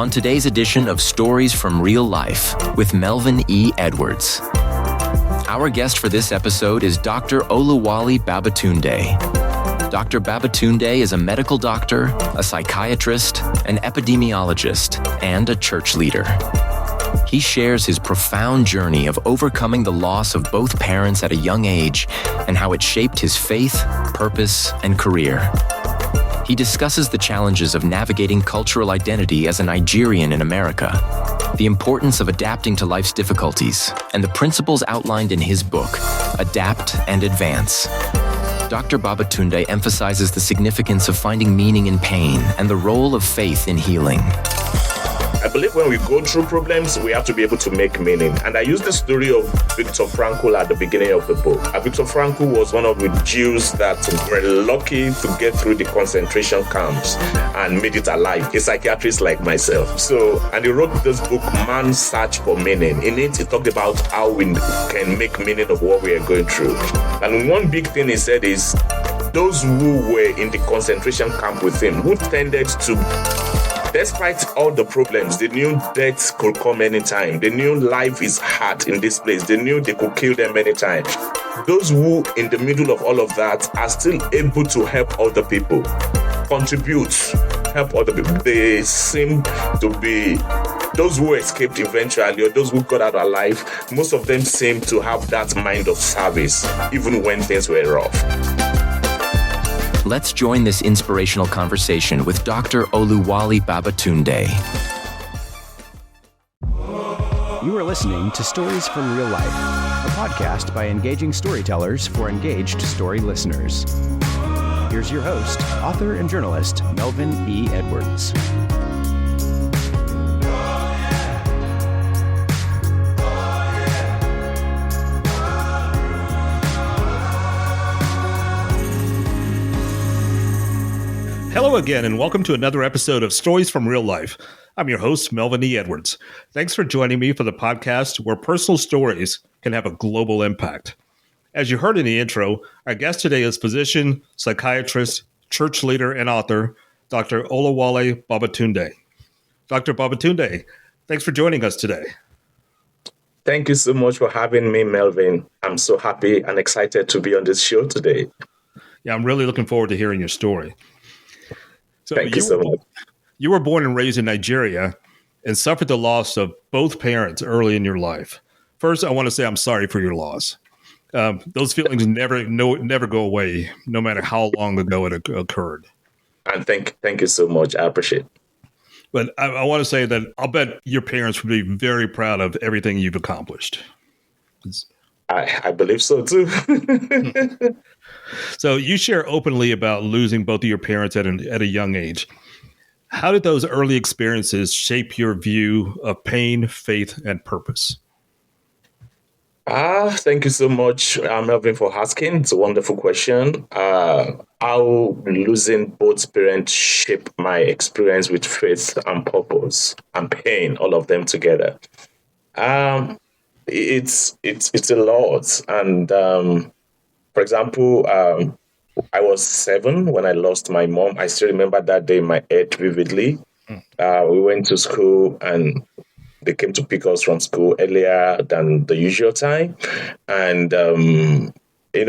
on today's edition of Stories from Real Life with Melvin E. Edwards. Our guest for this episode is Dr. Oluwole Babatunde. Dr. Babatunde is a medical doctor, a psychiatrist, an epidemiologist, and a church leader. He shares his profound journey of overcoming the loss of both parents at a young age and how it shaped his faith, purpose, and career. He discusses the challenges of navigating cultural identity as a Nigerian in America, the importance of adapting to life's difficulties, and the principles outlined in his book, Adapt and Advance. Dr. Babatunde emphasizes the significance of finding meaning in pain and the role of faith in healing. I believe when we go through problems, we have to be able to make meaning. And I use the story of Viktor Frankl at the beginning of the book. Viktor Frankl was one of the Jews that were lucky to get through the concentration camps and made it alive, a psychiatrist like myself. And he wrote this book, Man's Search for Meaning. In it, he talked about how we can make meaning of what we are going through. And one big thing he said is, those who were in the concentration camp with him, who tended to, despite all the problems, they knew death could come anytime. They knew life is hard in this place. They knew they could kill them anytime. Those who, in the middle of all of that, are still able to help other people, contribute, help other people. They seem to be those who escaped eventually, or those who got out alive. Most of them seem to have that mind of service, even when things were rough. Let's join this inspirational conversation with Dr. Oluwole Babatunde. You are listening to Stories from Real Life, a podcast by engaging storytellers for engaged story listeners. Here's your host, author and journalist, Melvin E. Edwards. Hello again, and welcome to another episode of Stories from Real Life. I'm your host, Melvin E. Edwards. Thanks for joining me for the podcast where personal stories can have a global impact. As you heard in the intro, our guest today is physician, psychiatrist, church leader, and author, Dr. Oluwole Babatunde. Dr. Babatunde, thanks for joining us today. Thank you so much for having me, Melvin. I'm so happy and excited to be on this show today. Yeah, I'm really looking forward to hearing your story. Thank you so much. You were born and raised in Nigeria and suffered the loss of both parents early in your life. First, I want to say I'm sorry for your loss. Those feelings never go away, no matter how long ago it occurred. And thank you so much. I appreciate it. But I want to say that I'll bet your parents would be very proud of everything you've accomplished. I believe so, too. So you share openly about losing both of your parents at a young age. How did those early experiences shape your view of pain, faith, and purpose? Thank you so much, Melvin, for asking. It's a wonderful question. How losing both parents shaped my experience with faith and purpose and pain, all of them together. It's a lot. And for example, I was 7 when I lost my mom. I still remember that day in my head vividly. We went to school and they came to pick us from school earlier than the usual time. And, we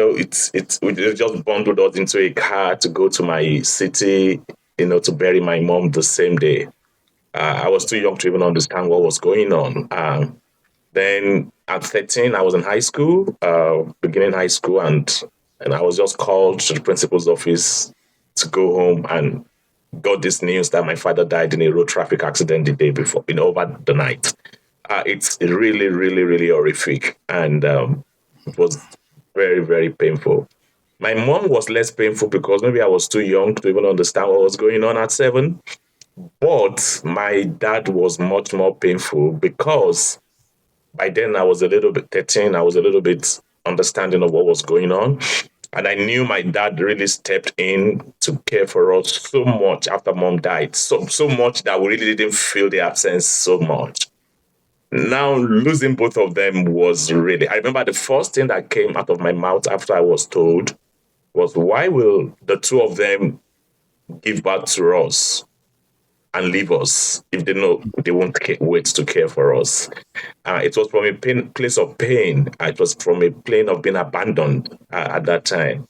just bundled us into a car to go to my city, to bury my mom the same day. I was too young to even understand what was going on. Then at 13, I was in high school, beginning high school, and I was just called to the principal's office to go home and got this news that my father died in a road traffic accident the day before, over the night. It's really, really, really horrific, and it was very, very painful. My mom was less painful because maybe I was too young to even understand what was going on at 7, but my dad was much more painful because by then I was a little bit 13. I was a little bit understanding of what was going on. And I knew my dad really stepped in to care for us so much after mom died. So much that we really didn't feel the absence so much. Now, losing both of them was really... I remember the first thing that came out of my mouth after I was told was, why will the two of them give birth to us? and leave us if they know they won't wait to care for us. It was from a place of pain. It was from a plane of being abandoned at that time.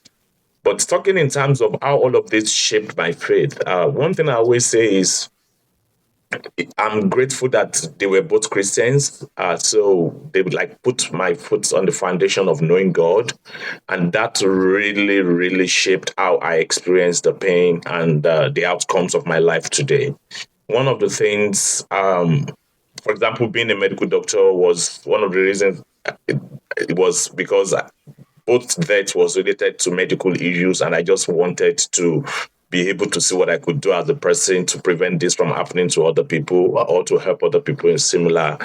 But talking in terms of how all of this shaped my faith, one thing I always say is I'm grateful that they were both Christians. So they would like put my foot on the foundation of knowing God. And that really, really shaped how I experienced the pain and the outcomes of my life today. One of the things, for example, being a medical doctor was one of the reasons. It was because both that was related to medical issues, and I just wanted to be able to see what I could do as a person to prevent this from happening to other people or to help other people in similar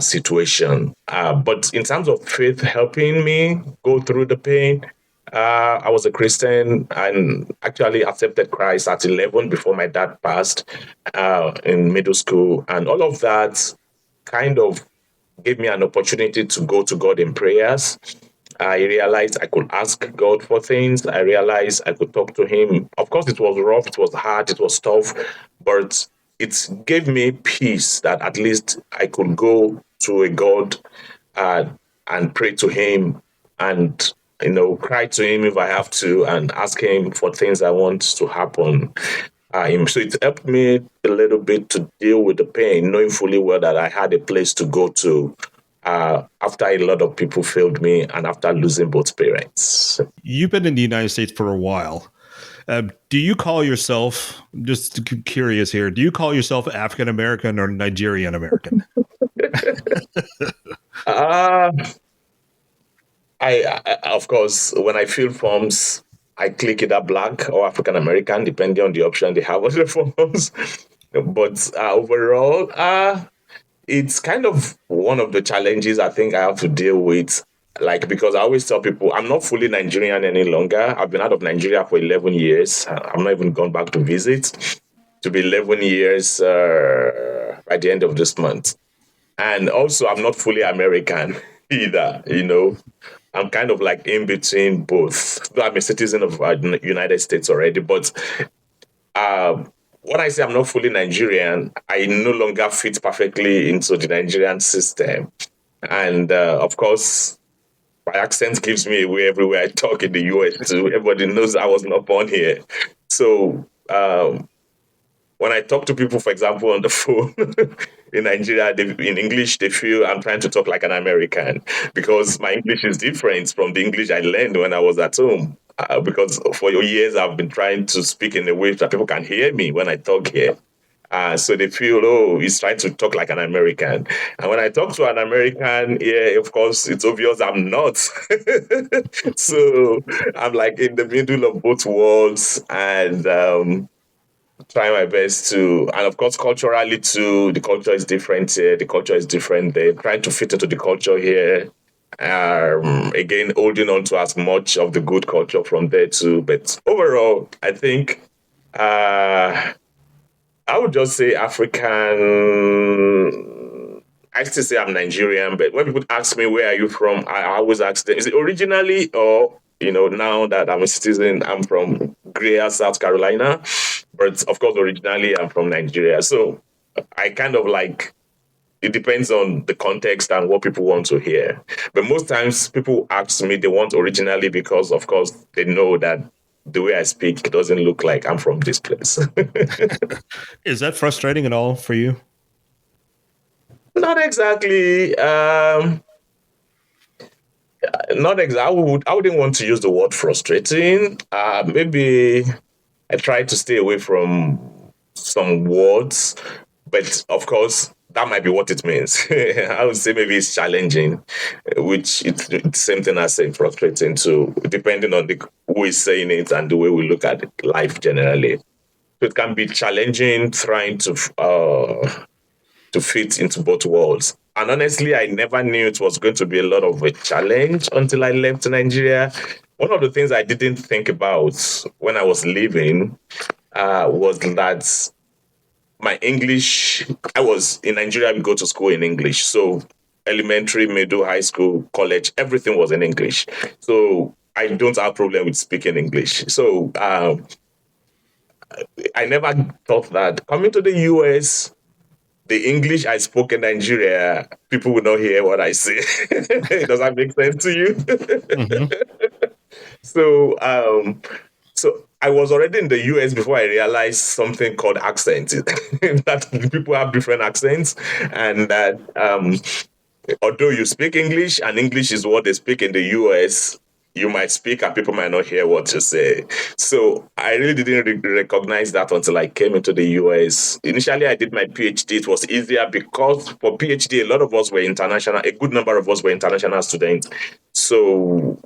situation. But in terms of faith helping me go through the pain, I was a Christian and actually accepted Christ at 11 before my dad passed in middle school. And all of that kind of gave me an opportunity to go to God in prayers. I realized I could ask God for things. I realized I could talk to Him. Of course, it was rough, it was hard, it was tough, but it gave me peace that at least I could go to a God and pray to Him and cry to Him if I have to and ask Him for things I want to happen. So it helped me a little bit to deal with the pain, knowing fully well that I had a place to go to after a lot of people failed me and after losing both parents. You've been in the United States for a while. Do you call yourself, just curious here, do you call yourself African American or Nigerian American? I of course, when I fill forms, I click either black or African American, depending on the option they have on the forms. But overall, it's kind of one of the challenges I think I have to deal with. Because I always tell people, I'm not fully Nigerian any longer. I've been out of Nigeria for 11 years. I'm not even gone back to visit. To be 11 years by the end of this month. And also, I'm not fully American either, I'm kind of like in between both. I'm a citizen of the United States already, but when I say I'm not fully Nigerian, I no longer fit perfectly into the Nigerian system. And of course, my accent gives me away everywhere I talk in the US. So everybody knows I was not born here. So when I talk to people, for example, on the phone in Nigeria, in English, they feel I'm trying to talk like an American because my English is different from the English I learned when I was at home. Because for years, I've been trying to speak in a way that people can hear me when I talk here. So they feel, he's trying to talk like an American. And when I talk to an American, yeah, of course, it's obvious I'm not. So I'm like in the middle of both worlds and try my best to, and of course, culturally too, the culture is different here. The culture is different there. Trying to fit into the culture here. Again, holding on to as much of the good culture from there too. But overall, I think I would just say African. I still say I'm Nigerian, but when people ask me where are you from, I always ask them, is it originally or now that I'm a citizen, I'm from Greer, South Carolina. But of course, originally I'm from Nigeria. So I kind of it depends on the context and what people want to hear. But most times people ask me they want originally because, of course, they know that the way I speak doesn't look like I'm from this place. Is that frustrating at all for you? Not exactly. Not exactly. I wouldn't want to use the word frustrating. Maybe I try to stay away from some words, but of course, that might be what it means. I would say maybe it's challenging, which it's the same thing as saying frustrating too, depending on who is saying it and the way we look at life generally. So it can be challenging trying to fit into both worlds. And honestly, I never knew it was going to be a lot of a challenge until I left Nigeria. One of the things I didn't think about when I was leaving was that my English, I was in Nigeria, we go to school in English. So elementary, middle, high school, college, everything was in English. So I don't have a problem with speaking English. So I never thought that coming to the US, the English I spoke in Nigeria, people will not hear what I say. Does that make sense to you? Mm-hmm. So, so I was already in the US before I realized something called accent. That people have different accents, and that although you speak English and English is what they speak in the US, you might speak and people might not hear what you say. So I really didn't recognize that until I came into the US. Initially, I did my PhD. It was easier because for PhD, a lot of us were international. A good number of us were international students. So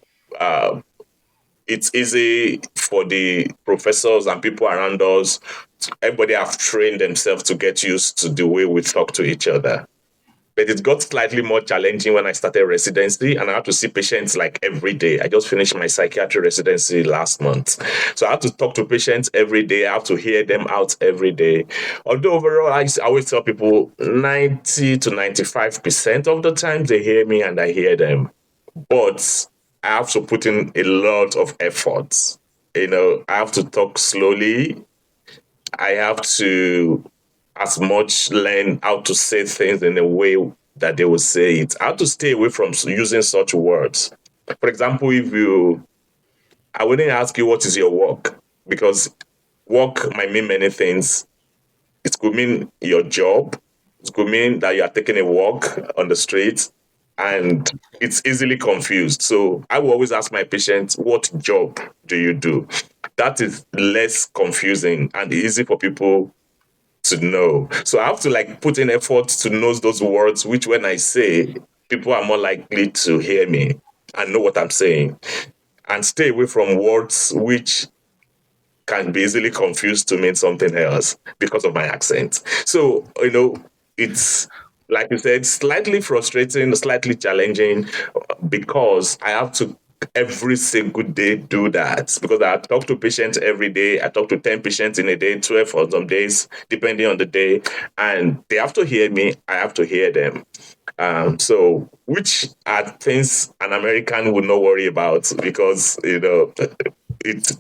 it's easy for the professors and people around us. Everybody have trained themselves to get used to the way we talk to each other. But it got slightly more challenging when I started residency, and I had to see patients like every day. I just finished my psychiatry residency last month. So I had to talk to patients every day. I have to hear them out every day. Although overall, I always tell people 90 to 95% of the time they hear me and I hear them. But I have to put in a lot of effort. I have to talk slowly. I have to as much learn how to say things in a way that they will say it. How to stay away from using such words. For example, I wouldn't ask you what is your work, because work might mean many things. It could mean your job. It could mean that you are taking a walk on the street, and it's easily confused. So I will always ask my patients, what job do you do? That is less confusing and easy for people to know. So I have to put in effort to know those words, which when I say, people are more likely to hear me and know what I'm saying, and stay away from words which can be easily confused to mean something else because of my accent. So, it's, like you said, slightly frustrating, slightly challenging, because I have to every single day do that, because I talk to patients every day. I talk to 10 patients in a day, 12 for some days, depending on the day, and they have to hear me. I have to hear them. So which are things an American would not worry about, because it's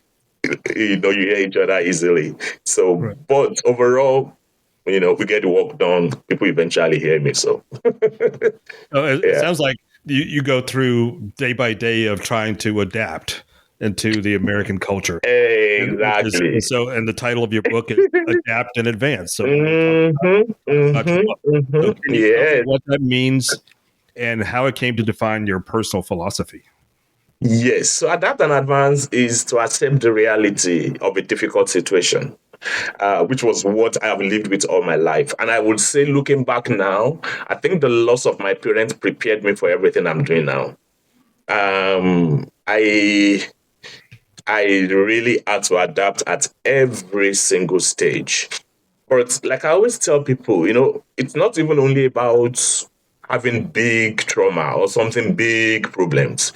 you hear each other easily. So, right. But overall, we get the work done. People eventually hear me. So it sounds like you go through day by day of trying to adapt into the American culture. Exactly. And the title of your book is Adapt and Advance. So, so can you tell me what that means and how it came to define your personal philosophy? Yes. So adapt and advance is to accept the reality of a difficult situation, which was what I have lived with all my life. And I would say, looking back now, I think the loss of my parents prepared me for everything I'm doing now. I really had to adapt at every single stage. But like I always tell people, it's not even only about having big trauma or something big problems.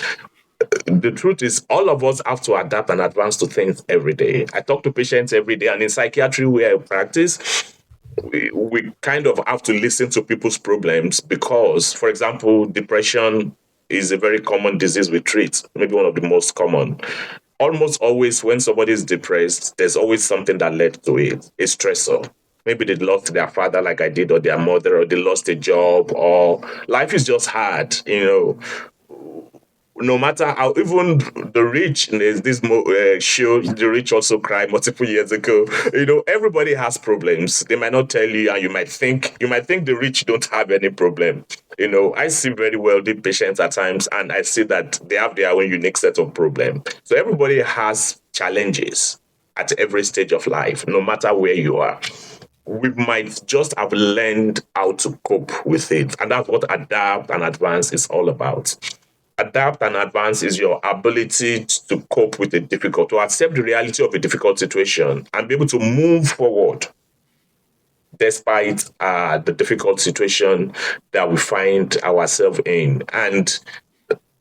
The truth is, all of us have to adapt and advance to things every day. I talk to patients every day, and in psychiatry where I practice, we kind of have to listen to people's problems, because, for example, depression is a very common disease we treat, maybe one of the most common. Almost always when somebody is depressed, there's always something that led to it, a stressor. Maybe they lost their father like I did, or their mother, or they lost a job, or life is just hard, No matter how, even the rich, there's this show, The Rich Also Cry, multiple years ago. Everybody has problems. They might not tell you, and you might think the rich don't have any problem. I see very wealthy patients at times, and I see that they have their own unique set of problems. So everybody has challenges at every stage of life, no matter where you are. We might just have learned how to cope with it, and that's what adapt and advance is all about. Adapt and advance is your ability to cope with to accept the reality of a difficult situation and be able to move forward despite the difficult situation that we find ourselves in. And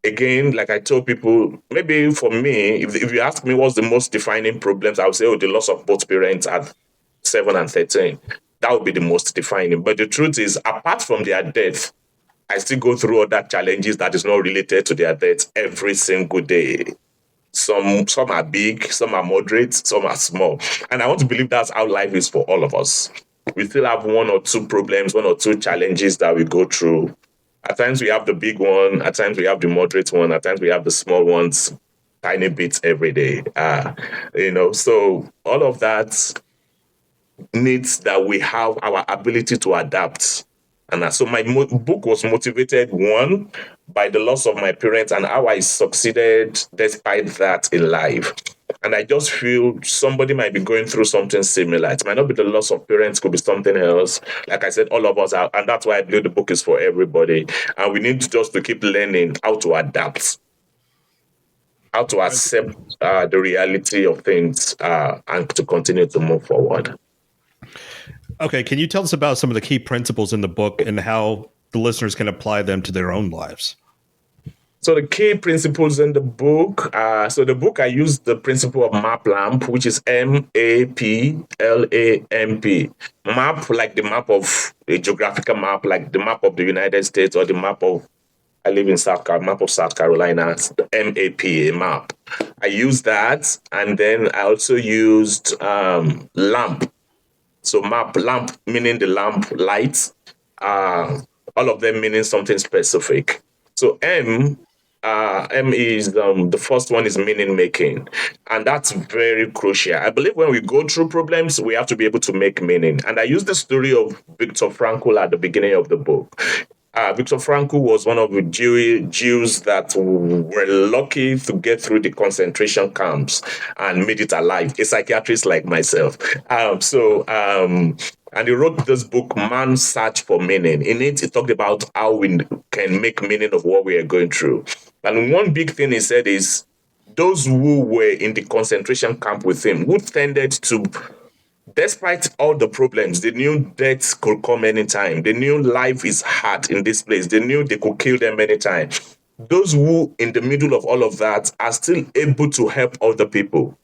again, like I told people, maybe for me, if you ask me what's the most defining problems, I would say, the loss of both parents at 7 and 13. That would be the most defining. But the truth is, apart from their death, I still go through other challenges that is not related to their death every single day. Some are big, some are moderate, some are small. And I want to believe that's how life is for all of us. We still have one or two problems, one or two challenges that we go through. At times we have the big one, at times we have the moderate one, at times we have the small ones, tiny bits every day. So all of that needs that we have our ability to adapt. And so my book was motivated, one, by the loss of my parents and how I succeeded despite that in life. And I just feel somebody might be going through something similar. It might not be the loss of parents, could be something else. Like I said, all of us are, and that's why I believe the book is for everybody. And we need just to keep learning how to adapt, how to accept the reality of things, and to continue to move forward. Okay, can you tell us about some of the key principles in the book and how the listeners can apply them to their own lives? So the key principles in the book, I used the principle of MAPLAMP, which is MAPLAMP. Map, like the map of a geographical map, like the map of the United States or the map of, I live in map of South Carolina, the MAP, a map. I used that, and then I also used LAMP. So lamp meaning the lamp light, all of them meaning something specific. So M is the first one is meaning making, and that's very crucial. I believe when we go through problems, we have to be able to make meaning. And I use the story of Viktor Frankl at the beginning of the book. Viktor Frankl was one of the Jews that were lucky to get through the concentration camps and made it alive, a psychiatrist like myself. And he wrote this book, Man's Search for Meaning. In it, he talked about how we can make meaning of what we are going through. And one big thing he said is, those who were in the concentration camp with him, who tended to, despite all the problems, they knew death could come anytime. They knew life is hard in this place. They knew they could kill them anytime. Those who, in the middle of all of that, are still able to help other people,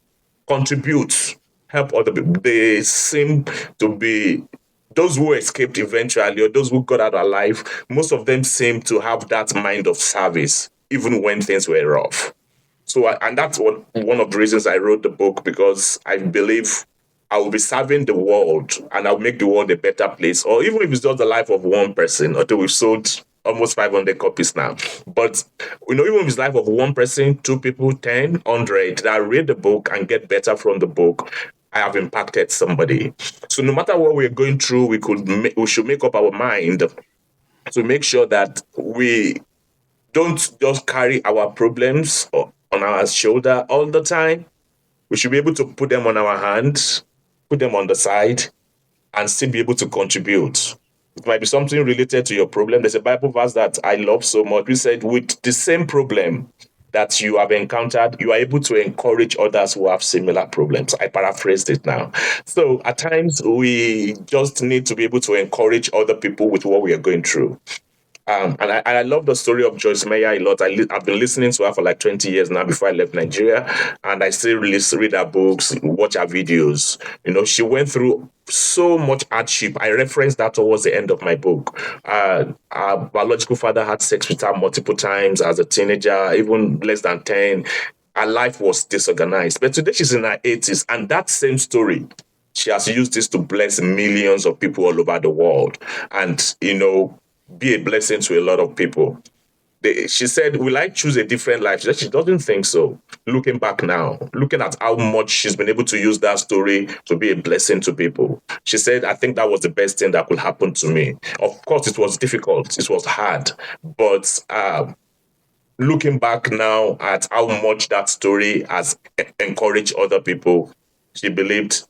contribute, help other people. They seem to be, those who escaped eventually, or those who got out alive, most of them seem to have that mind of service, even when things were rough. So, and that's one of the reasons I wrote the book, because I believe I will be serving the world and I'll make the world a better place. Or even if it's just the life of one person, although we've sold almost 500 copies now. But, even if it's the life of one person, 2 people, 10, 100, that read the book and get better from the book, I have impacted somebody. So no matter what we're going through, we should make up our mind to make sure that we don't just carry our problems on our shoulder all the time. We should be able to put them on our hand, put them on the side, and still be able to contribute. It might be something related to your problem. There's a Bible verse that I love so much. We said, with the same problem that you have encountered, you are able to encourage others who have similar problems. I paraphrased it now. So at times, we just need to be able to encourage other people with what we are going through. And I love the story of Joyce Meyer a lot. I've been listening to her for like 20 years now before I left Nigeria. And I still read her books, watch her videos. She went through so much hardship. I referenced that towards the end of my book. Her biological father had sex with her multiple times as a teenager, even less than 10. Her life was disorganized. But today she's in her 80s. And that same story, she has used this to bless millions of people all over the world. And, be a blessing to a lot of people. She said, will I choose a different life? She said she doesn't think so. Looking back now, looking at how much she's been able to use that story to be a blessing to people. She said, I think that was the best thing that could happen to me. Of course, it was difficult. It was hard. But looking back now at how much that story has encouraged other people, she believed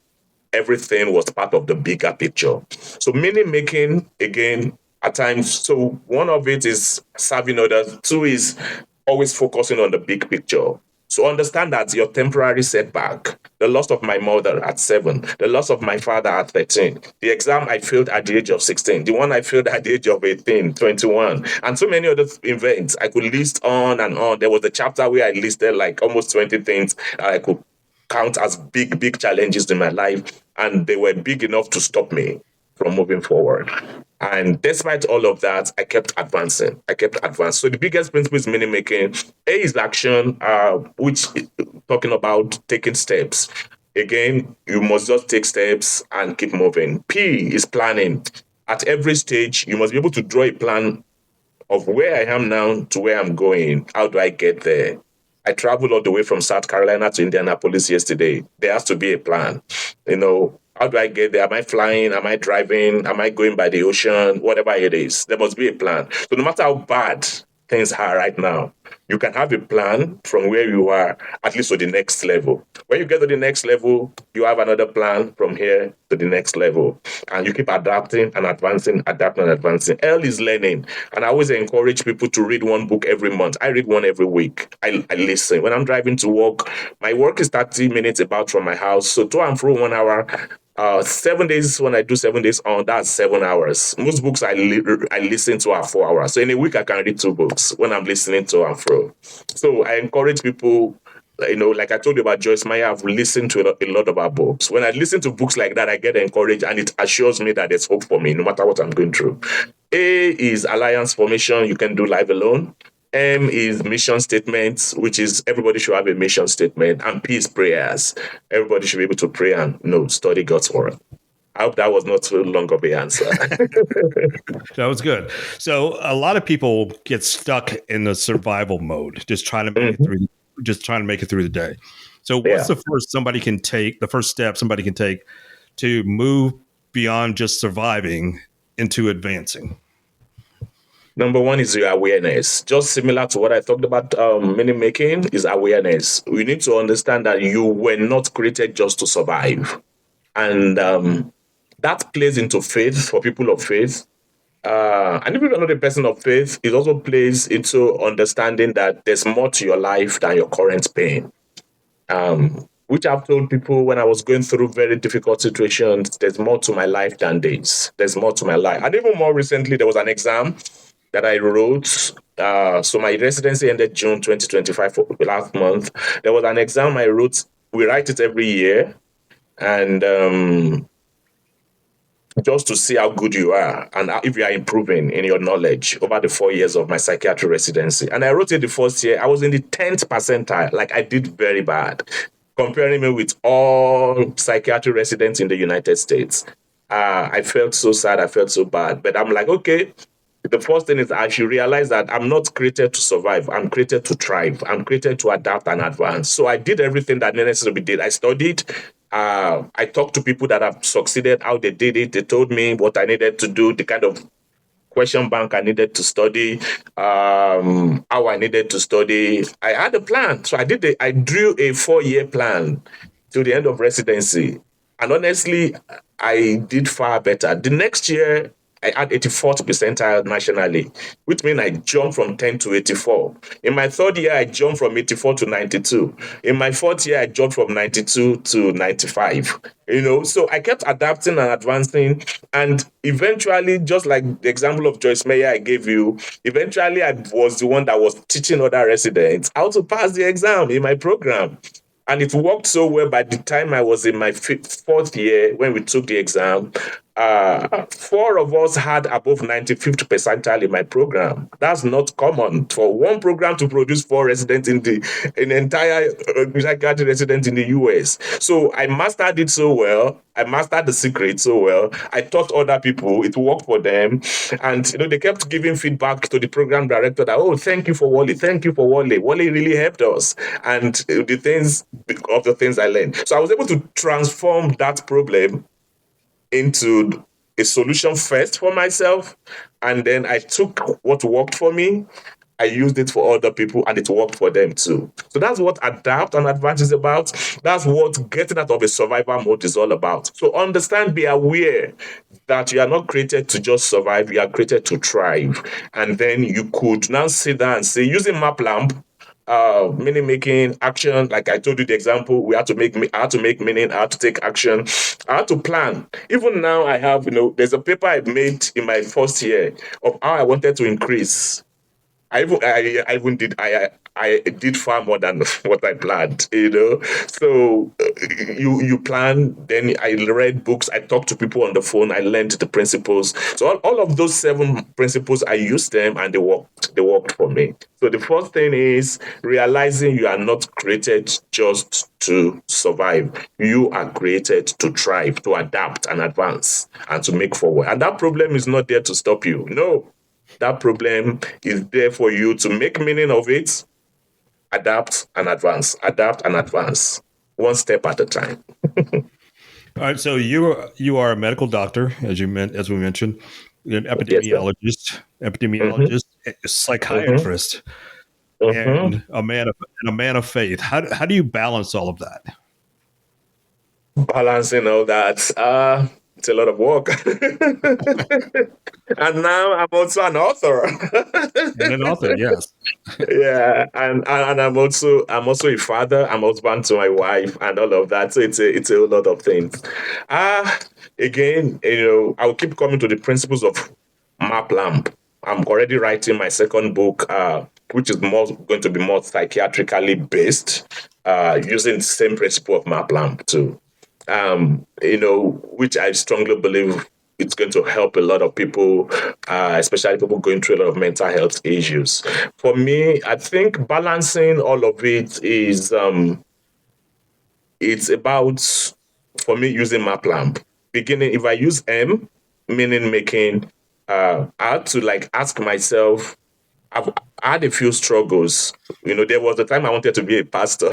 everything was part of the bigger picture. So meaning making, again, at times, so one of it is serving others. 2 is always focusing on the big picture. So understand that your temporary setback, the loss of my mother at 7, the loss of my father at 13, the exam I failed at the age of 16, the one I failed at the age of 18, 21, and so many other events. I could list on and on. There was a chapter where I listed like almost 20 things I could count as big challenges in my life, and they were big enough to stop me from moving forward. And despite all of that, I kept advancing. So the biggest principle is meaning making. A is action, which talking about taking steps. Again, you must just take steps and keep moving. P is planning. At every stage, you must be able to draw a plan of where I am now to where I'm going. How do I get there? I traveled all the way from South Carolina to Indianapolis yesterday. There has to be a plan. How do I get there? Am I flying? Am I driving? Am I going by the ocean? Whatever it is, there must be a plan. So no matter how bad things are right now, you can have a plan from where you are, at least to the next level. When you get to the next level, you have another plan from here to the next level. And you keep adapting and advancing, adapting and advancing. L is learning. And I always encourage people to read one book every month. I read one every week. I listen. When I'm driving to work, my work is 30 minutes about from my house. So to and fro 1 hour. 7 days, when I do 7 days on, that's 7 hours. Most books I listen to are 4 hours. So in a week, I can read 2 books when I'm listening to and fro. So I encourage people, like I told you about Joyce Meyer, I've listened to a lot of her books. When I listen to books like that, I get encouraged and it assures me that there's hope for me, no matter what I'm going through. A is alliance formation. You can do life alone. M is mission statements, which is everybody should have a mission statement. And P is prayers. Everybody should be able to pray and study God's word. I hope that was not too long of an answer. That was good. So a lot of people get stuck in the survival mode, just trying to make it through the day. So what's the first step somebody can take to move beyond just surviving into advancing? Number one is your awareness. Just similar to what I talked about meaning making is awareness. We need to understand that you were not created just to survive. And that plays into faith for people of faith. And if you're not a person of faith, it also plays into understanding that there's more to your life than your current pain. Which I've told people when I was going through very difficult situations, there's more to my life than days. There's more to my life. And even more recently, there was an exam that I wrote. So my residency ended June 2025 last month. There was an exam I wrote. We write it every year. And just to see how good you are and if you are improving in your knowledge over the 4 years of my psychiatry residency. And I wrote it the first year. I was in the 10th percentile. Like, I did very bad, comparing me with all psychiatry residents in the United States. I felt so sad. I felt so bad. But I'm like, okay, the first thing is I should realize that I'm not created to survive. I'm created to thrive. I'm created to adapt and advance. So I did everything that necessarily did. I studied. I talked to people that have succeeded, how they did it. They told me what I needed to do, the kind of question bank I needed to study, how I needed to study. I had a plan. So I drew a 4-year plan to the end of residency. And honestly, I did far better. The next year, I had 84th percentile nationally, which means I jumped from 10 to 84. In my third year, I jumped from 84 to 92. In my fourth year, I jumped from 92 to 95. So I kept adapting and advancing. And eventually, just like the example of Joyce Meyer I gave you, eventually I was the one that was teaching other residents how to pass the exam in my program. And it worked so well. By the time I was in my fourth year, when we took the exam, 4 of us had above 95th percentile in my program. That's not common for one program to produce 4 residents in the entire psychiatry resident in the US. So I mastered it so well. I mastered the secret so well. I taught other people. It worked for them. And, they kept giving feedback to the program director that, oh, thank you for Wole. Thank you for Wole. Wole really helped us. And the things I learned. So I was able to transform that problem into a solution first for myself. And then I took what worked for me. I used it for other people and it worked for them too. So that's what adapt and advance is about. That's what getting out of a survival mode is all about. So understand, be aware that you are not created to just survive. You are created to thrive. And then you could now sit down and say, using MapLamp, meaning making action, like I told you the example, I had to make meaning, I had to take action, I had to plan. Even now I have, there's a paper I made in my first year of how I wanted to increase. I I did far more than what I planned, So you plan, then I read books, I talked to people on the phone, I learned the principles. So all of those 7 principles, I used them and they worked for me. So the first thing is realizing you are not created just to survive. You are created to thrive, to adapt and advance and to make forward. And that problem is not there to stop you. No, that problem is there for you to make meaning of it, adapt and advance, one step at a time. All right, so you are a medical doctor, as we mentioned, an epidemiologist, a psychiatrist, and a man of faith. How do you balance all of that? Balancing all that, it's a lot of work. And now I'm also an author. And an author, yes. Yeah, and I'm also a father. I'm husband to my wife and all of that. So it's a lot of things. Again, I will keep coming to the principles of MAPLAMP. I'm already writing my second book, which is going to be more psychiatrically based, using the same principle of MAPLAMP too. Which I strongly believe it's going to help a lot of people, especially people going through a lot of mental health issues. For me, I think balancing all of it is, it's about, for me, using MAPLAMP. Beginning, if I use M, meaning making, I had to ask myself, I've had a few struggles. There was a time I wanted to be a pastor.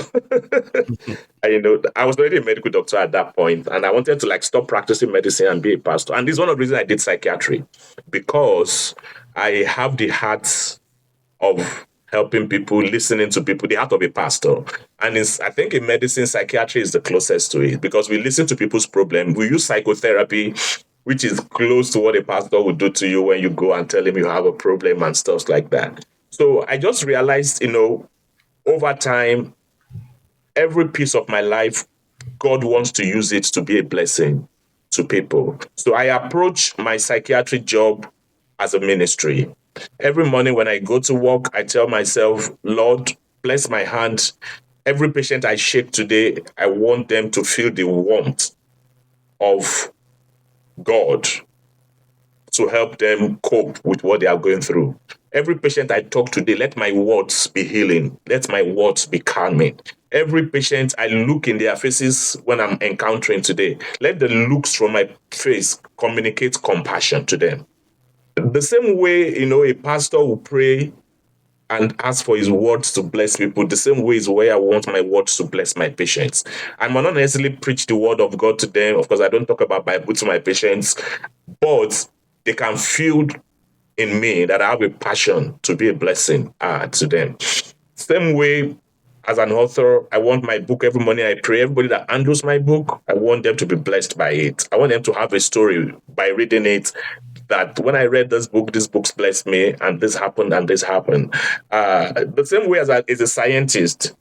I was already a medical doctor at that point, and I wanted to stop practicing medicine and be a pastor. And this is one of the reasons I did psychiatry, because I have the heart of helping people, listening to people, the heart of a pastor. And I think in medicine, psychiatry is the closest to it, because we listen to people's problems. We use psychotherapy, which is close to what a pastor would do to you when you go and tell him you have a problem and stuff like that. So I just realized, over time, every piece of my life, God wants to use it to be a blessing to people. So I approach my psychiatric job as a ministry. Every morning when I go to work, I tell myself, Lord, bless my hand. Every patient I shake today, I want them to feel the warmth of God to help them cope with what they are going through. Every patient I talk today, let my words be healing. Let my words be calming. Every patient I look in their faces when I'm encountering today, let the looks from my face communicate compassion to them. The same way, a pastor will pray and ask for his words to bless people, the same way is where I want my words to bless my patients. I might not necessarily preach the word of God to them. Of course, I don't talk about Bible to my patients, but they can feel in me that I have a passion to be a blessing to them. Same way, as an author, I want my book, every morning I pray, everybody that handles my book, I want them to be blessed by it. I want them to have a story by reading it, that when I read this book's blessed me, and this happened and this happened. The same way as a scientist,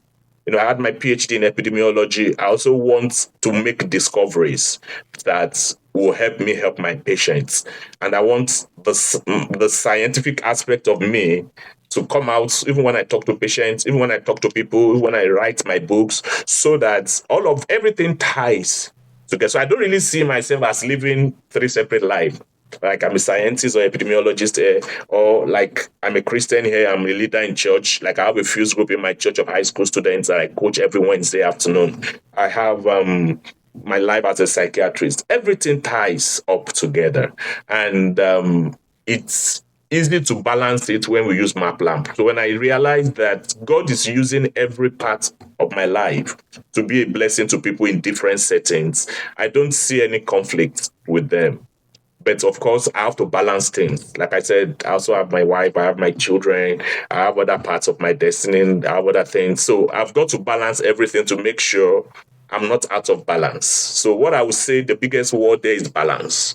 I had my PhD in epidemiology. I also want to make discoveries that will help me help my patients. And I want the scientific aspect of me to come out, even when I talk to patients, even when I talk to people, even when I write my books, so that everything ties together. So I don't really see myself as living 3 separate lives. Like I'm a scientist or epidemiologist here, or like I'm a Christian here, I'm a leader in church. Like I have a fuse group in my church of high school students that I coach every Wednesday afternoon. I have my life as a psychiatrist. Everything ties up together. And it's easy to balance it when we use MAPLAMP. So when I realized that God is using every part of my life to be a blessing to people in different settings, I don't see any conflict with them. But of course, I have to balance things. Like I said, I also have my wife, I have my children, I have other parts of my destiny, I have other things. So I've got to balance everything to make sure I'm not out of balance. So what I would say, the biggest word there is balance.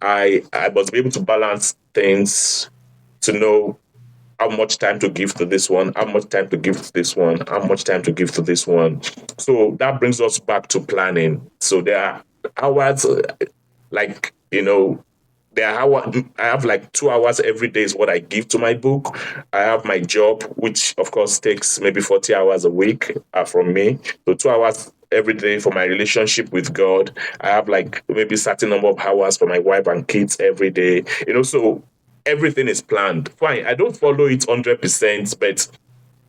I must be able to balance things to know how much time to give to this one, how much time to give to this one, how much time to give to this one. So that brings us back to planning. So there are hours, I have like 2 hours every day is what I give to my book. I have my job, which of course takes maybe 40 hours a week from me. So 2 hours every day for my relationship with God. I have like maybe a certain number of hours for my wife and kids every day. So everything is planned. Fine. I don't follow it 100%, but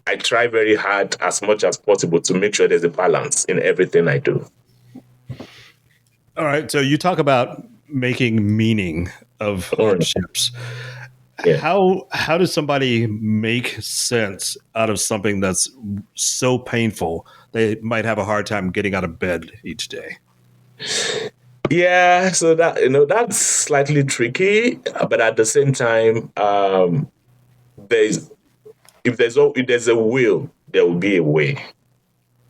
I try very hard as much as possible to make sure there's a balance in everything I do. All right. So you talk about making meaning of hardships. Yeah. How does somebody make sense out of something that's so painful they might have a hard time getting out of bed each day? Yeah, so that's slightly tricky, but at the same time, if there's a will, there will be a way,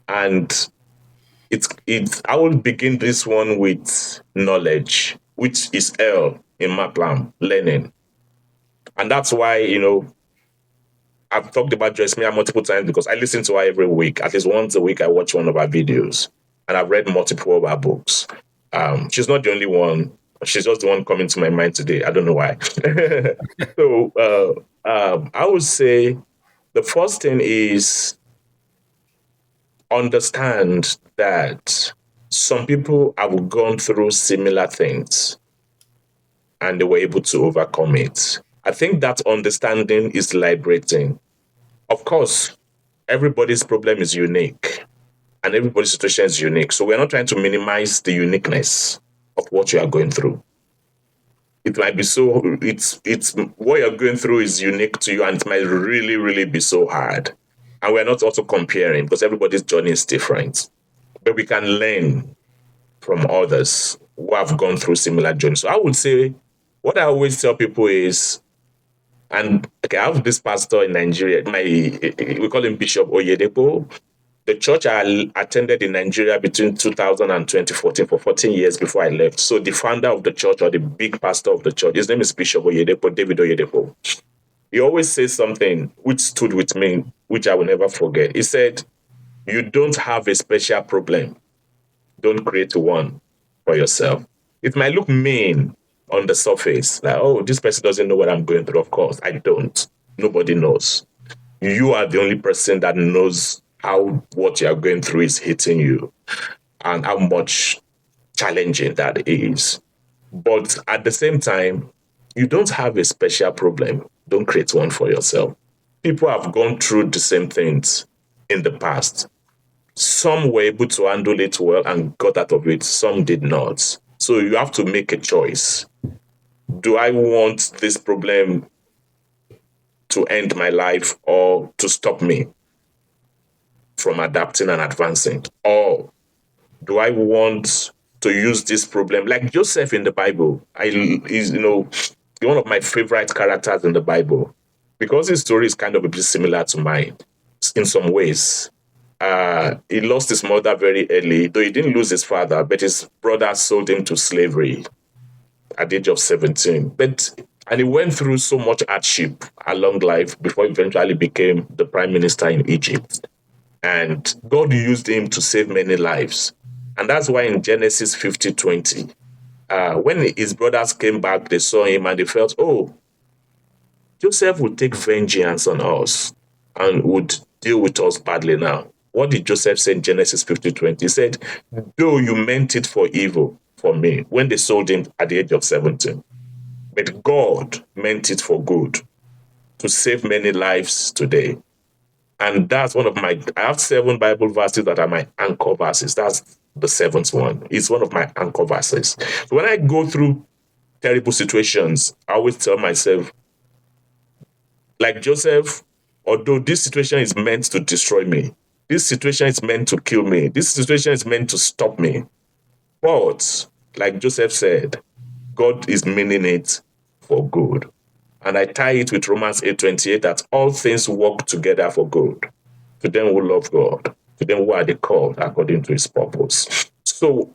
and I will begin this one with knowledge, which is L in MAPLAN, learning. And that's why, I've talked about Joyce Meyer multiple times because I listen to her every week. At least once a week, I watch one of her videos. And I've read multiple of her books. She's not the only one. She's just the one coming to my mind today. I don't know why. So I would say the first thing is understand that some people have gone through similar things and they were able to overcome it. I think that understanding is liberating. Of course, everybody's problem is unique and everybody's situation is unique. So we're not trying to minimize the uniqueness of what you are going through. It might be it's what you're going through is unique to you and it might really, really be so hard. And we're not also comparing because everybody's journey is different. But we can learn from others who have gone through similar journeys. So I would say what I always tell people is, and okay, I have this pastor in Nigeria, we call him Bishop Oyedepo. The church I attended in Nigeria between 2000 and 2014 for 14 years before I left. So the founder of the church or the big pastor of the church, his name is Bishop Oyedepo, David Oyedepo. He always says something which stood with me, which I will never forget. He said, you don't have a special problem. Don't create one for yourself. It might look mean on the surface, like, oh, this person doesn't know what I'm going through. Of course, I don't. Nobody knows. You are the only person that knows how what you are going through is hitting you and how much challenging that is. But at the same time, you don't have a special problem. Don't create one for yourself. People have gone through the same things in the past. Some were able to handle it well and got out of it. Some did not. So you have to make a choice. Do I want this problem to end my life or to stop me from adapting and advancing? Or do I want to use this problem? Like Joseph in the Bible, he's one of my favorite characters in the Bible because his story is kind of a bit similar to mine in some ways. He lost his mother very early, though he didn't lose his father, but his brother sold him to slavery at the age of 17. And he went through so much hardship along life before he eventually became the prime minister in Egypt. And God used him to save many lives. And that's why in Genesis 50:20, when his brothers came back, they saw him and they felt, oh, Joseph would take vengeance on us and would deal with us badly now. What did Joseph say in Genesis 50:20? He said, though you meant it for evil for me, when they sold him at the age of 17. But God meant it for good to save many lives today. And that's I have 7 Bible verses that are my anchor verses. That's the 7th one. It's one of my anchor verses. So when I go through terrible situations, I always tell myself, like Joseph, although this situation is meant to destroy me, this situation is meant to kill me, this situation is meant to stop me. But, like Joseph said, God is meaning it for good. And I tie it with Romans 8:28 that all things work together for good to them who love God, to them who are the called according to his purpose. So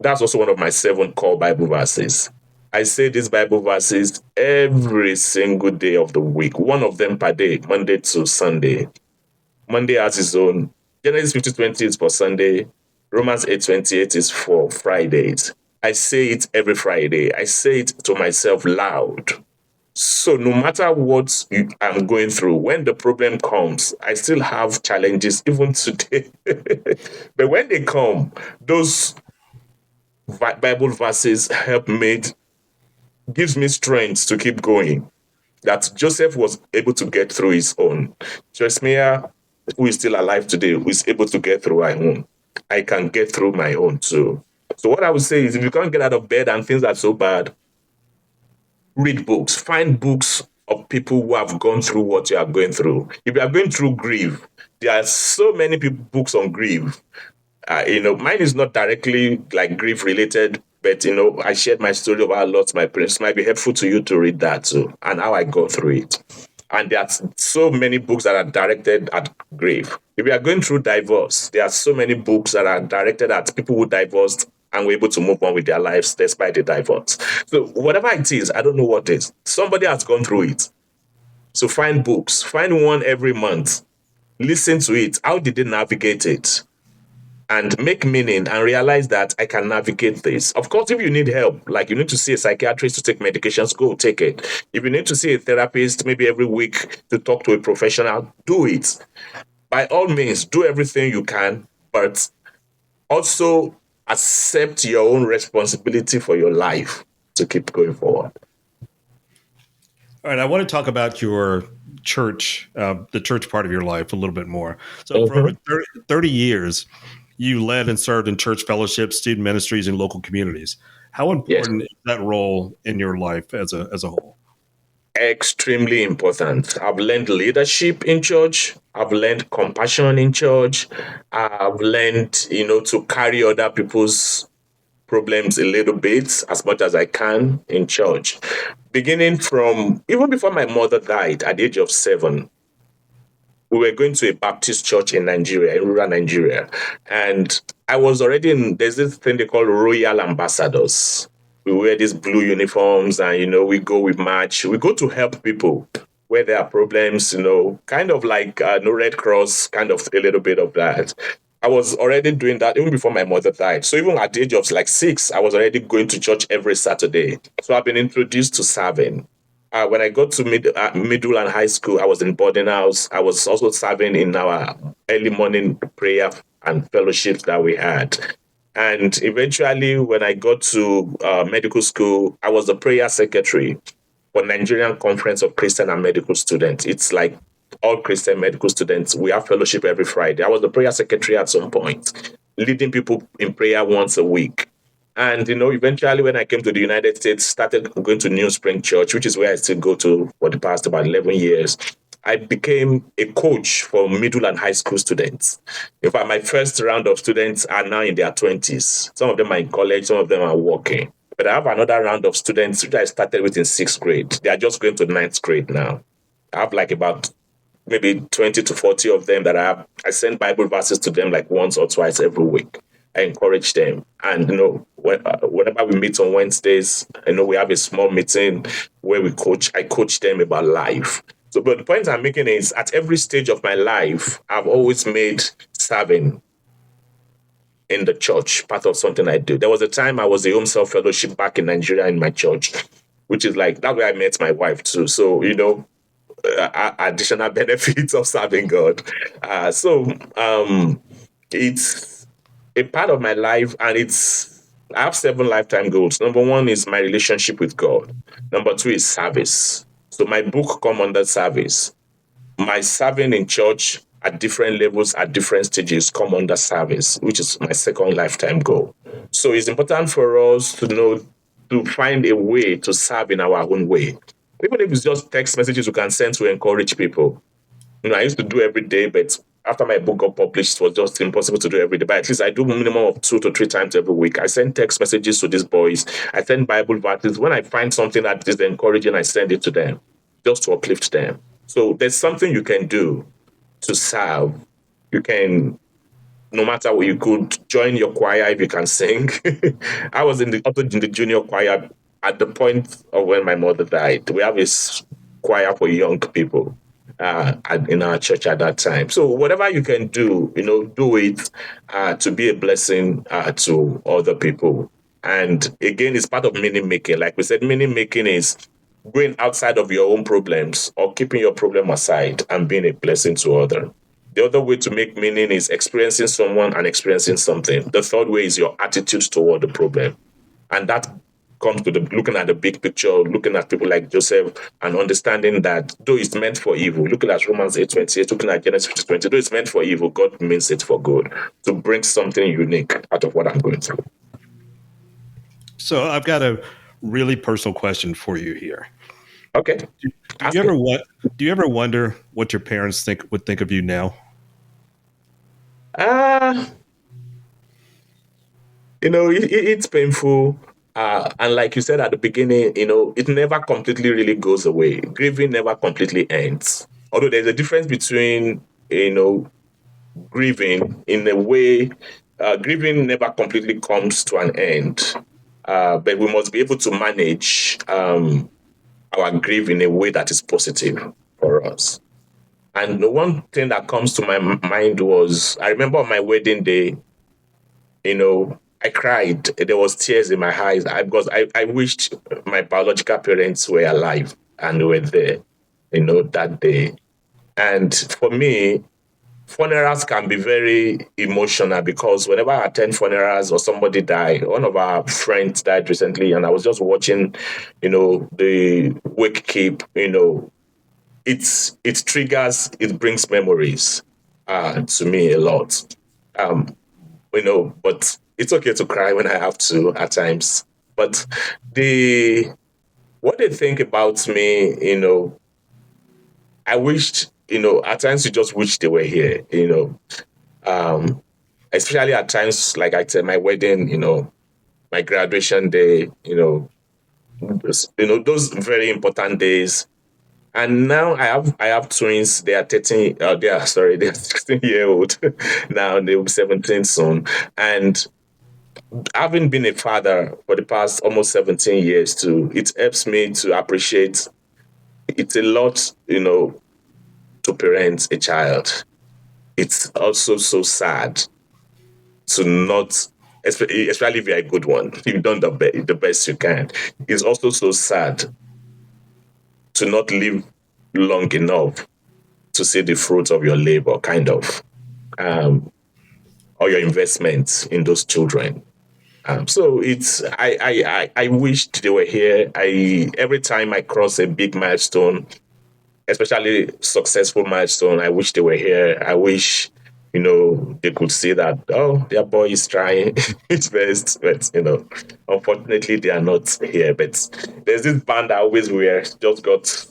that's also one of my 7 core Bible verses. I say these Bible verses every single day of the week, one of them per day, Monday to Sunday. Monday has its own. Genesis 50:20 is for Sunday. Romans 8:28 is for Fridays. I say it every Friday. I say it to myself loud. So no matter what I'm going through, when the problem comes, I still have challenges even today. But when they come, those Bible verses gives me strength to keep going. That Joseph was able to get through his own. Jeremiah, who is still alive today, who is able to get through my own, I can get through my own too. So what I would say is, if you can't get out of bed and things are so bad, read books. Find books of people who have gone through what you are going through. If you are going through grief, there are so many books on grief. Mine is not directly like grief related, but I shared my story of how I lost my parents. It might be helpful to you to read that too, and how I go through it. And there are so many books that are directed at grief. If you are going through divorce, there are so many books that are directed at people who divorced and were able to move on with their lives despite the divorce. So whatever it is, I don't know what it is. Somebody has gone through it. So find books. Find one every month. Listen to it. How did they navigate it? And make meaning and realize that I can navigate this. Of course, if you need help, like you need to see a psychiatrist to take medications, go take it. If you need to see a therapist, maybe every week to talk to a professional, do it. By all means, do everything you can, but also accept your own responsibility for your life to keep going forward. All right, I want to talk about your church, the church part of your life a little bit more. So for over 30 years, you led and served in church fellowships, student ministries, and local communities. How important is that role in your life as a whole? Extremely important. I've learned leadership in church. I've learned compassion in church. I've learned, to carry other people's problems a little bit as much as I can in church. Beginning from, even before my mother died at the age of 7, we were going to a Baptist church in Nigeria, in rural Nigeria. And I was already there's this thing they call royal ambassadors. We wear these blue uniforms and, we go, we march. We go to help people where there are problems, kind of like Red Cross, kind of a little bit of that. I was already doing that even before my mother died. So even at the age of 6, I was already going to church every Saturday. So I've been introduced to serving. When I got to middle and high school, I was in boarding house. I was also serving in our early morning prayer and fellowships that we had. And eventually, when I got to medical school, I was the prayer secretary for Nigerian Conference of Christian and Medical Students. It's like all Christian medical students. We have fellowship every Friday. I was the prayer secretary at some point, leading people in prayer once a week. And, eventually when I came to the United States, started going to New Spring Church, which is where I still go to for the past about 11 years. I became a coach for middle and high school students. In fact, my first round of students are now in their 20s. Some of them are in college, some of them are working. But I have another round of students which I started with in 6th grade. They are just going to 9th grade now. I have like about maybe 20 to 40 of them that I send Bible verses to them like once or twice every week. I encourage them. And, whenever we meet on Wednesdays, we have a small meeting where I coach them about life. So, but the point I'm making is at every stage of my life, I've always made serving in the church part of something I do. There was a time I was a home self fellowship back in Nigeria in my church, which is like, that way I met my wife too. So, additional benefits of serving God. It's a part of my life, and I have 7 lifetime goals. Number 1 is my relationship with God. Number 2 is service. So my book come under service. My serving in church at different levels, at different stages, come under service, which is my 2nd lifetime goal. So it's important for us to find a way to serve in our own way. Even if it's just text messages we can send to encourage people. I used to do every day, but after my book got published, it was just impossible to do every day. But at least I do minimum of 2 to 3 times every week. I send text messages to these boys. I send Bible verses. When I find something that is encouraging, I send it to them just to uplift them. So there's something you can do to serve. You can, no matter what, you could join your choir if you can sing. I was also in the junior choir at the point of when my mother died. We have a choir for young people in our church at that time. So whatever you can do, do it to be a blessing to other people. And again, it's part of meaning making. Like we said, meaning making is going outside of your own problems or keeping your problem aside and being a blessing to others. The other way to make meaning is experiencing someone and experiencing something. The third way is your attitude toward the problem. And that comes to looking at the big picture, looking at people like Joseph and understanding that though it's meant for evil, looking at Romans 8:28, looking at Genesis 50:20, though it's meant for evil, God means it for good to bring something unique out of what I'm going through. So I've got a really personal question for you here. Okay. Do you ever wonder what your parents would think of you now? It's painful. And like you said at the beginning, it never completely really goes away. Grieving never completely ends. Although there's a difference between, grieving in a way, grieving never completely comes to an end. But we must be able to manage our grief in a way that is positive for us. And the one thing that comes to my mind was, I remember on my wedding day, I cried. There was tears in my eyes because I wished my biological parents were alive and were there, that day. And for me, funerals can be very emotional because whenever I attend funerals or somebody died, one of our friends died recently, and I was just watching, the wake keep, it triggers, it brings memories to me a lot. But it's okay to cry when I have to at times. But what they think about me, I wished, at times you just wish they were here, especially at times, like I said, my wedding, my graduation day, those very important days. And now I have twins. They are 13. They are 16-year-old now. They will be 17 soon. And having been a father for the past almost 17 years too, it helps me to appreciate. It's a lot, to parent a child. It's also so sad to not, especially if you're a good one, you've done the best you can. It's also so sad to not live long enough to see the fruits of your labor, kind of, or your investment in those children. So I wished they were here. Every time I cross a big milestone, especially successful milestone, I wish they were here. I wish, they could see that, oh, their boy is trying his best, but, unfortunately they are not here. But there's this band I always wear, just got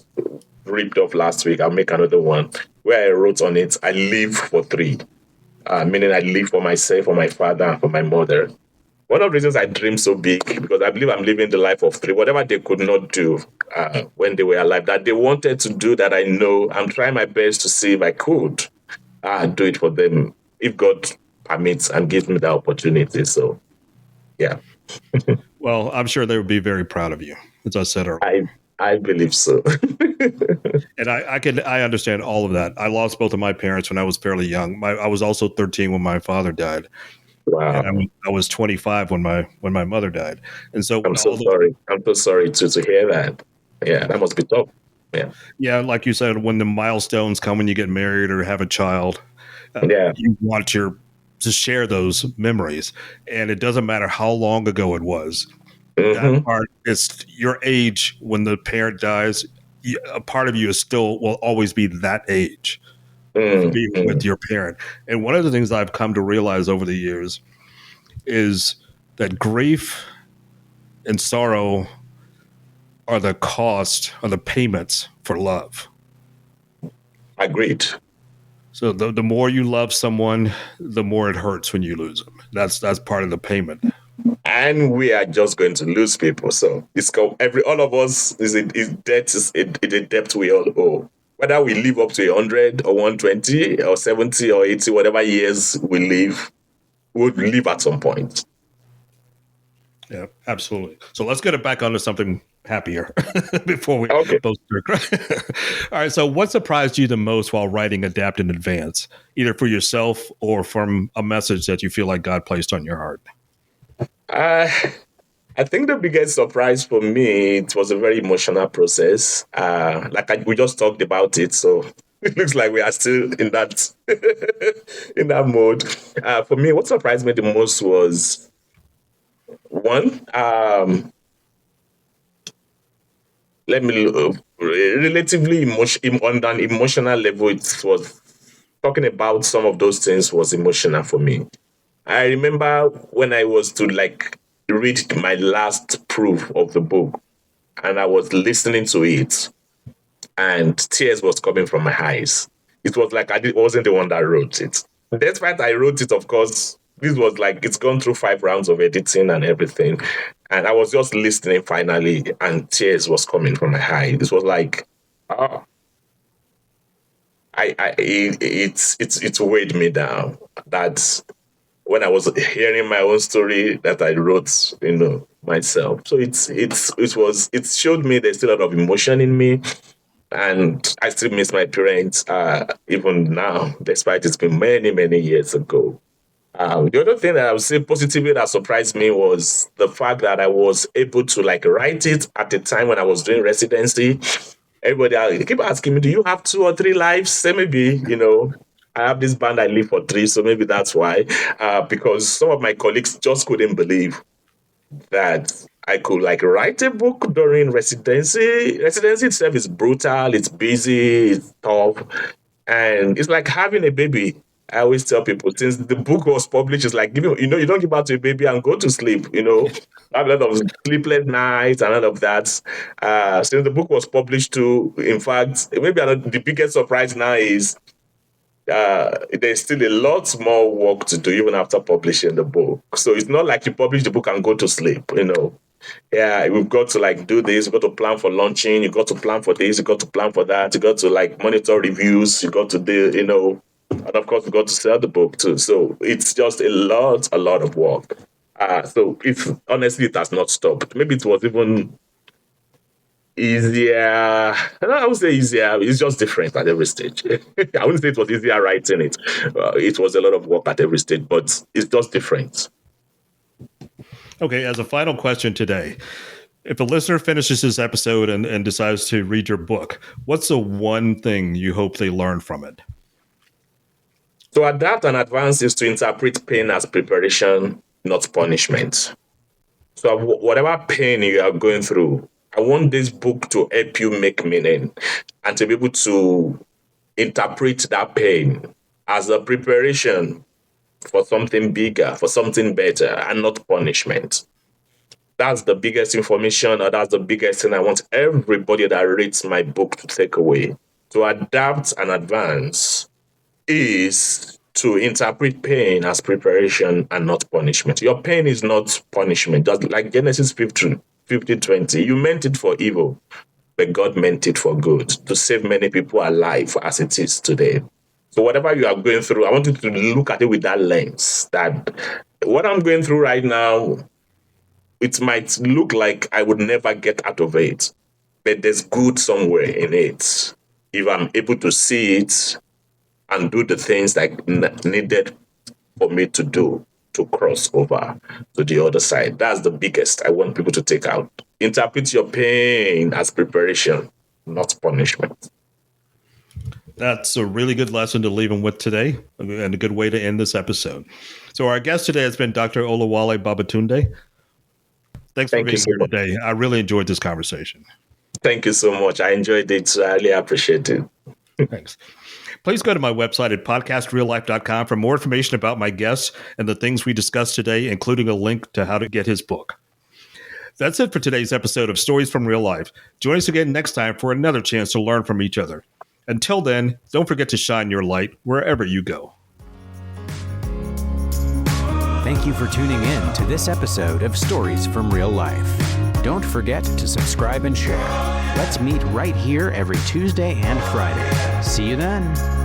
ripped off last week. I'll make another one where I wrote on it, I live for three, meaning I live for myself, for my father, and for my mother. One of the reasons I dream so big, because I believe I'm living the life of three. Whatever they could not do when they were alive, that they wanted to do, that I know, I'm trying my best to see if I could do it for them, if God permits and gives me the opportunity. So, yeah. Well, I'm sure they would be very proud of you, as I said earlier. I believe so. And I understand all of that. I lost both of my parents when I was fairly young. I was also 13 when my father died. Wow. And I was 25 when my mother died. And so I'm so sorry. I'm so sorry to hear that. Yeah, that must be tough. Yeah. Yeah, like you said, when the milestones come when you get married or have a child, you want to share those memories. And it doesn't matter how long ago it was. Mm-hmm. That part is your age when the parent dies. A part of you will always be that age. Being with your parent. And one of the things I've come to realize over the years is that grief and sorrow are the cost, are the payments for love. Agreed. So the more you love someone, the more it hurts when you lose them. That's part of the payment. And we are just going to lose people. So all of us is a debt we all owe. Whether we live up to 100 or 120 or 70 or 80, whatever years we live, we'll live at some point. Yeah, absolutely. So let's get it back onto something happier before we both start crying. All right. So what surprised you the most while writing Adapt in Advance, either for yourself or from a message that you feel like God placed on your heart? I think the biggest surprise for me, it was a very emotional process. We just talked about it, so it looks like we are still in that in that mode. For me, what surprised me the most was one. Let me relatively on an emotional level. It was talking about some of those things was emotional for me. I remember when I was to read my last proof of the book, and I was listening to it, and tears was coming from my eyes. It was like wasn't the one that wrote it. Despite I wrote it, of course, this was like it's gone through 5 rounds of editing and everything, and I was just listening finally, and tears was coming from my eyes. It was like, oh, it's weighed me down. That when I was hearing my own story that I wrote, myself. So it showed me there's still a lot of emotion in me, and I still miss my parents even now, despite it's been many, many years ago. The other thing that I would say positively that surprised me was the fact that I was able to write it at the time when I was doing residency. Everybody keep asking me, do you have 2 or 3 lives? Say maybe, I have this band I live for 3, so maybe that's why. Because some of my colleagues just couldn't believe that I could write a book during residency. Residency itself is brutal, it's busy, it's tough, and it's like having a baby. I always tell people, since the book was published, it's like you don't give birth to a baby and go to sleep. Have a lot of sleepless nights and all of that. Since the book was published too, in fact, maybe the biggest surprise now is there's still a lot more work to do even after publishing the book. So it's not like you publish the book and go to sleep, Yeah, we've got to do this, you've got to plan for launching, you've got to plan for this, you've got to plan for that, you got to monitor reviews, you got to do, and of course, we got to sell the book too. So it's just a lot of work. So honestly, it has not stopped. Maybe it was even easier. I would say easier. It's just different at every stage. I wouldn't say it was easier writing it. It was a lot of work at every stage, but it's just different. Okay, as a final question today, if a listener finishes this episode and decides to read your book, what's the one thing you hope they learn from it? To adapt and advance is to interpret pain as preparation, not punishment. So whatever pain you are going through, I want this book to help you make meaning and to be able to interpret that pain as a preparation for something bigger, for something better, and not punishment. That's the biggest information, or that's the biggest thing I want everybody that reads my book to take away. To adapt and advance is to interpret pain as preparation and not punishment. Your pain is not punishment. Just like Genesis 50:20, you meant it for evil, but God meant it for good, to save many people alive as it is today. So whatever you are going through, I want you to look at it with that lens, that what I'm going through right now, it might look like I would never get out of it, but there's good somewhere in it. If I'm able to see it and do the things that needed for me to do to cross over to the other side. That's the biggest I want people to take out. Interpret your pain as preparation, not punishment. That's a really good lesson to leave them with today, and a good way to end this episode. So our guest today has been Dr. Oluwole Babatunde. Thanks for being here today. I really enjoyed this conversation. Thank you so much. I enjoyed it. I really appreciate it. Thanks. Please go to my website at podcastreallife.com for more information about my guests and the things we discussed today, including a link to how to get his book. That's it for today's episode of Stories from Real Life. Join us again next time for another chance to learn from each other. Until then, don't forget to shine your light wherever you go. Thank you for tuning in to this episode of Stories from Real Life. Don't forget to subscribe and share. Let's meet right here every Tuesday and Friday. See you then.